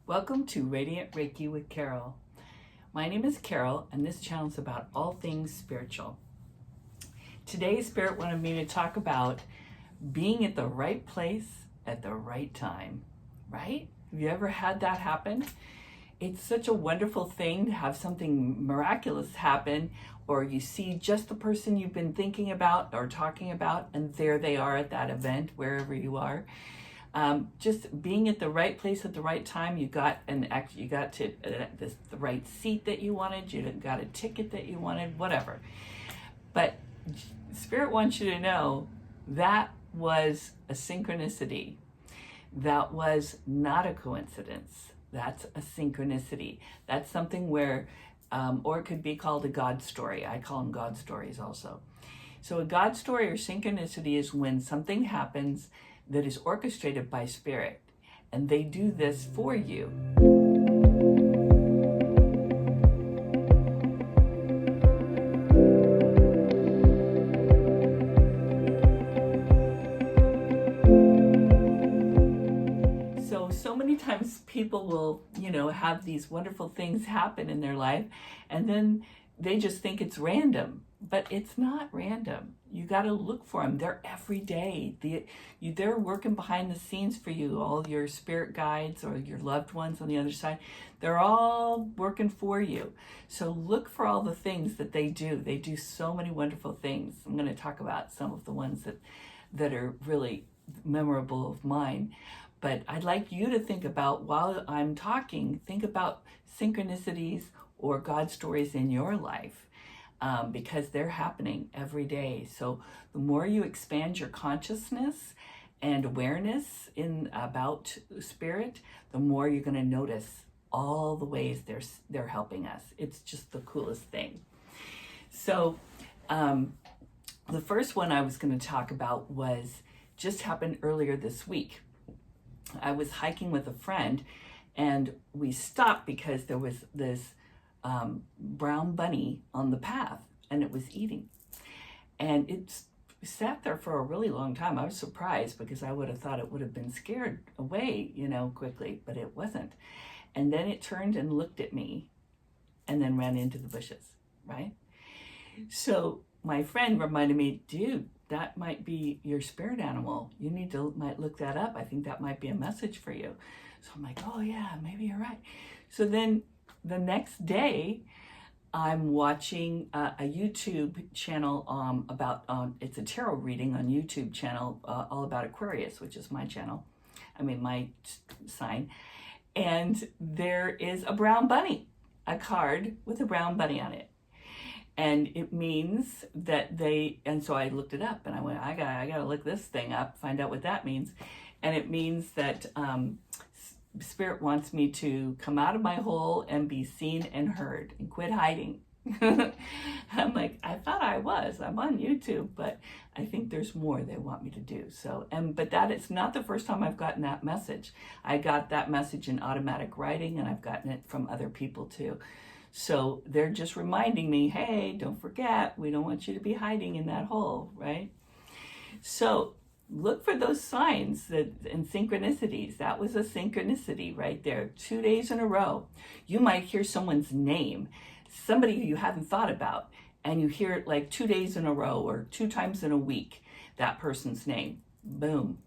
Welcome to Radiant Reiki with Carol. My name is Carol, and this channel is about all things spiritual. Today, Spirit wanted me to talk about being at the right place at the right time, right? Have you ever had that happen? It's such a wonderful thing to have something miraculous happen, or you see just the person you've been thinking about or talking about, and there they are at that event, wherever you are. Just being at the right place at the right time. You got to the right seat that you wanted. You got a ticket that you wanted. Whatever. But Spirit wants you to know that was a synchronicity. That was not a coincidence. That's a synchronicity. That's something where, or it could be called a God story. I call them God stories also. So a God story or synchronicity is when something happens that is orchestrated by Spirit, and they do this for you. So many times people will, have these wonderful things happen in their life, and then they just think it's random. But it's not random. You got to look for them. They're every day. They're working behind the scenes for you. All your spirit guides or your loved ones on the other side, they're all working for you. So look for all the things that they do. They do so many wonderful things. I'm going to talk about some of the ones that are really memorable of mine. But I'd like you to think about, while I'm talking, think about synchronicities or God stories in your life. Because they're happening every day. So the more you expand your consciousness and awareness about Spirit, the more you're going to notice all the ways they're helping us. It's just the coolest thing. So the first one I was going to talk about just happened earlier this week. I was hiking with a friend, and we stopped because there was this brown bunny on the path, and it was eating, and it sat there for a really long time. I was surprised because I would have thought it would have been scared away, quickly, but it wasn't. And then it turned and looked at me and then ran into the bushes, right? So my friend reminded me, dude, that might be your spirit animal. You might look that up. I think that might be a message for you. So I'm like, oh yeah, maybe you're right. So then the next day, I'm watching a YouTube channel it's a tarot reading on YouTube channel all about Aquarius, which is my channel. My sign. And there is a brown bunny, a card with a brown bunny on it. And it means that and so I looked it up, and I went, I gotta look this thing up, find out what that means. And it means that Spirit wants me to come out of my hole and be seen and heard and quit hiding. I'm like, I thought I'm on YouTube, but I think there's more they want me to do. So, but that is not the first time I've gotten that message. I got that message in automatic writing, and I've gotten it from other people too. So they're just reminding me, hey, don't forget, we don't want you to be hiding in that hole, right? So look for those signs and synchronicities. That was a synchronicity right there. 2 days in a row. You might hear someone's name, somebody you haven't thought about, and you hear it like 2 days in a row or 2 times in a week, that person's name. Boom.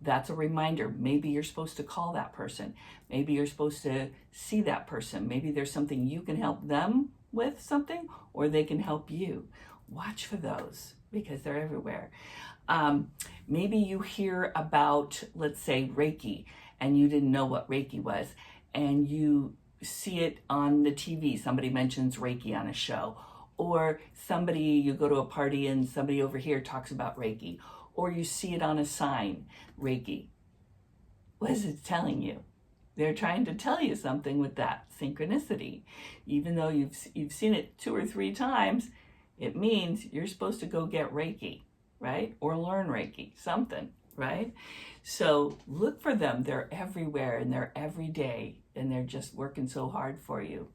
That's a reminder. Maybe you're supposed to call that person. Maybe you're supposed to see that person. Maybe there's something you can help them with, something, or they can help you. Watch for those because they're everywhere. Maybe you hear about, let's say, Reiki, and you didn't know what Reiki was, and you see it on the TV. Somebody mentions Reiki on a show, or you go to a party and somebody over here talks about Reiki, or you see it on a sign, Reiki. What is it telling you? They're trying to tell you something with that synchronicity. Even though you've seen it 2 or 3 times, it means you're supposed to go get Reiki, right? Or learn Reiki, something, right? So look for them. They're everywhere, and they're every day, and they're just working so hard for you.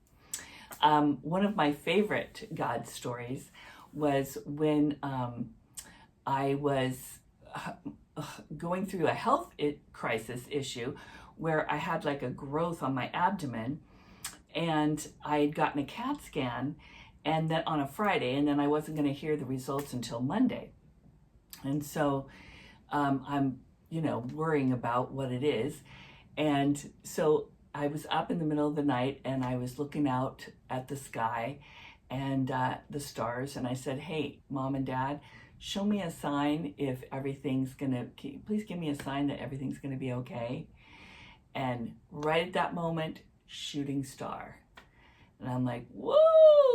One of my favorite God stories was when I was going through a health crisis issue where I had like a growth on my abdomen, and I had gotten a CAT scan, and then on a Friday, and then I wasn't going to hear the results until Monday. And so I'm, worrying about what it is. And so I was up in the middle of the night, and I was looking out at the sky and the stars, and I said, hey, Mom and Dad, show me a sign if everything's please give me a sign that everything's gonna be okay. And right at that moment, shooting star. And I'm like, whoa,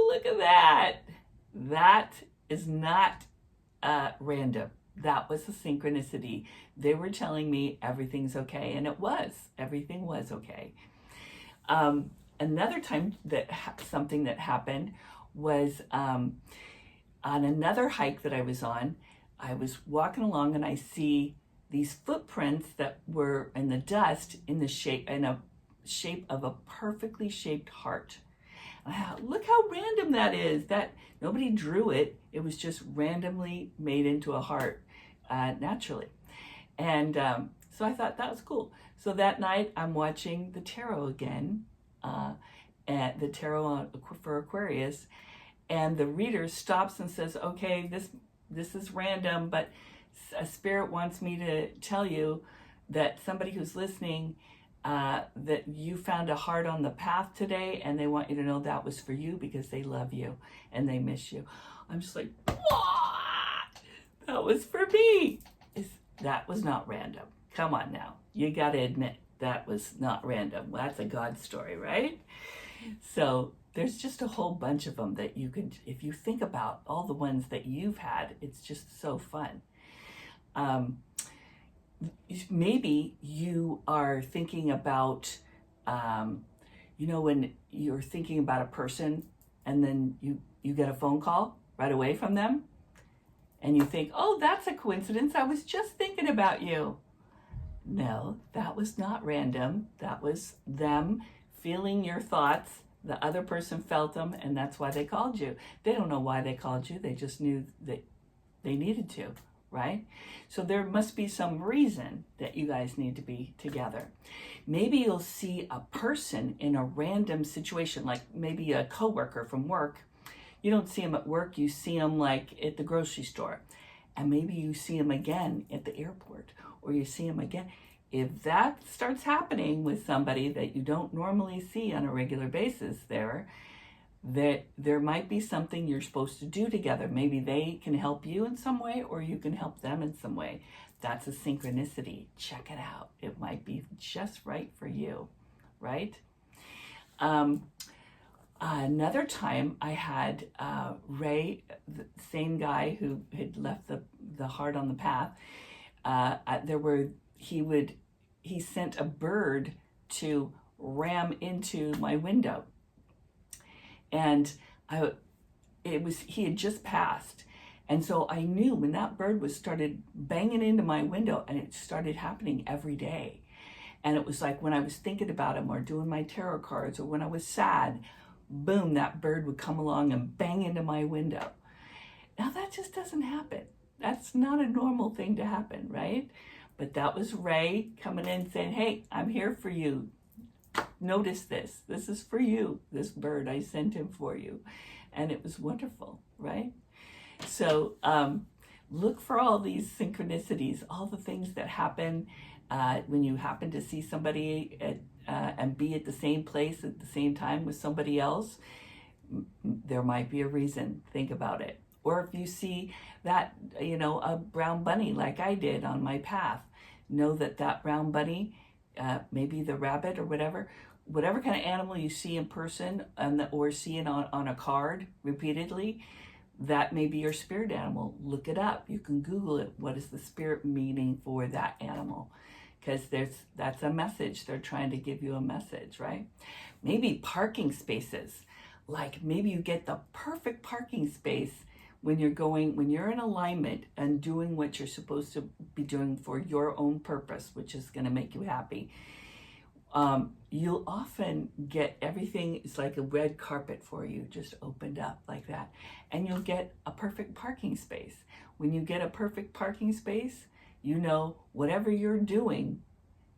look at that. That is not random. That was a synchronicity. They were telling me everything's okay, and it was. Everything was okay. Another time that something that happened was on another hike that I was on. I was walking along, and I see these footprints that were in the dust in a shape of a perfectly shaped heart. Look how random that is. That nobody drew it. It was just randomly made into a heart naturally. And so I thought that was cool. So that night I'm watching the tarot again, at the tarot for Aquarius, and the reader stops and says, okay, this is random, but a spirit wants me to tell you that somebody who's listening, that you found a heart on the path today, and they want you to know that was for you because they love you and they miss you. I'm just like, what? That was for me. That was not random. Come on now. You got to admit that was not random. Well, that's a God story, right? So there's just a whole bunch of them that you could, if you think about all the ones that you've had, it's just so fun. Maybe you are thinking about, when you're thinking about a person and then you get a phone call right away from them and you think, oh, that's a coincidence. I was just thinking about you. No, that was not random. That was them feeling your thoughts. The other person felt them, and that's why they called you. They don't know why they called you. They just knew that they needed to, right? So there must be some reason that you guys need to be together. Maybe you'll see a person in a random situation, like maybe a coworker from work. You don't see them at work, you see them like at the grocery store. And maybe you see them again at the airport, or you see them again. If that starts happening with somebody that you don't normally see on a regular basis there might be something you're supposed to do together. Maybe they can help you in some way, or you can help them in some way. That's a synchronicity. Check it out. It might be just right for you, right? Another time I had Ray, the same guy who had left the heart on the path. He sent a bird to ram into my window, and he had just passed, and so I knew when that bird started banging into my window, and it started happening every day, and it was like when I was thinking about him or doing my tarot cards, or when I was sad, boom, that bird would come along and bang into my window. Now that just doesn't happen. That's not a normal thing to happen, right? But that was Ray coming in saying, hey, I'm here for you. Notice this. This is for you. This bird, I sent him for you. And it was wonderful, right? So look for all these synchronicities, all the things that happen when you happen to see somebody and be at the same place at the same time with somebody else. There might be a reason. Think about it. Or if you see that, a brown bunny like I did on my path, know that brown bunny, maybe the rabbit or whatever kind of animal you see in person or see it on a card repeatedly, that may be your spirit animal. Look it up. You can Google it. What is the spirit meaning for that animal? Because that's a message. They're trying to give you a message, right? Maybe parking spaces. Like maybe you get the perfect parking space when you're in alignment and doing what you're supposed to be doing for your own purpose, which is going to make you happy. You'll often get everything, it's like a red carpet for you, just opened up like that. And you'll get a perfect parking space. When you get a perfect parking space, whatever you're doing,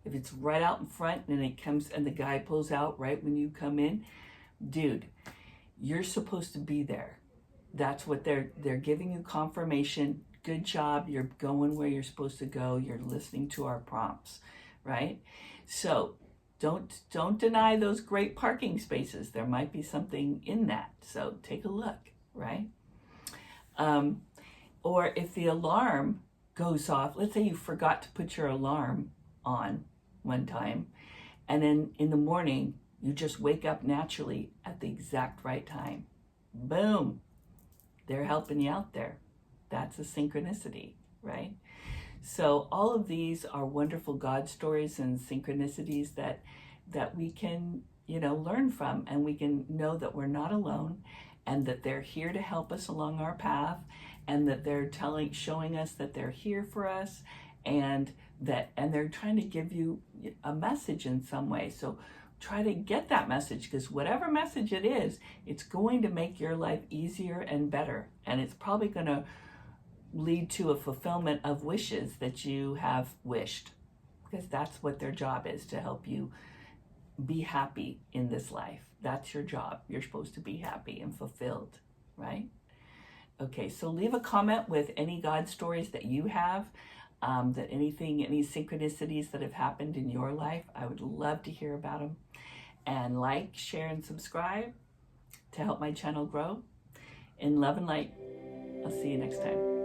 If it's right out in front and it comes and the guy pulls out right when you come in, dude, you're supposed to be there. That's what they're giving you confirmation. Good job. You're going where you're supposed to go. You're listening to our prompts, right? So don't deny those great parking spaces. There might be something in that. So take a look, right? Or if the alarm goes off, let's say you forgot to put your alarm on one time, and then in the morning you just wake up naturally at the exact right time. Boom. They're helping you out there. That's a synchronicity, right? So all of these are wonderful God stories and synchronicities that we can, learn from, and we can know that we're not alone, and that they're here to help us along our path, and that they're showing us that they're here for us, and they're trying to give you a message in some way. So try to get that message, because whatever message it is, it's going to make your life easier and better, and it's probably going to lead to a fulfillment of wishes that you have wished, because that's what their job is, to help you be happy in this life. That's your job. You're supposed to be happy and fulfilled, right? Okay, so leave a comment with any God stories that you have, any synchronicities that have happened in your life. I would love to hear about them. And like, share, and subscribe to help my channel grow. In love and light. I'll see you next time.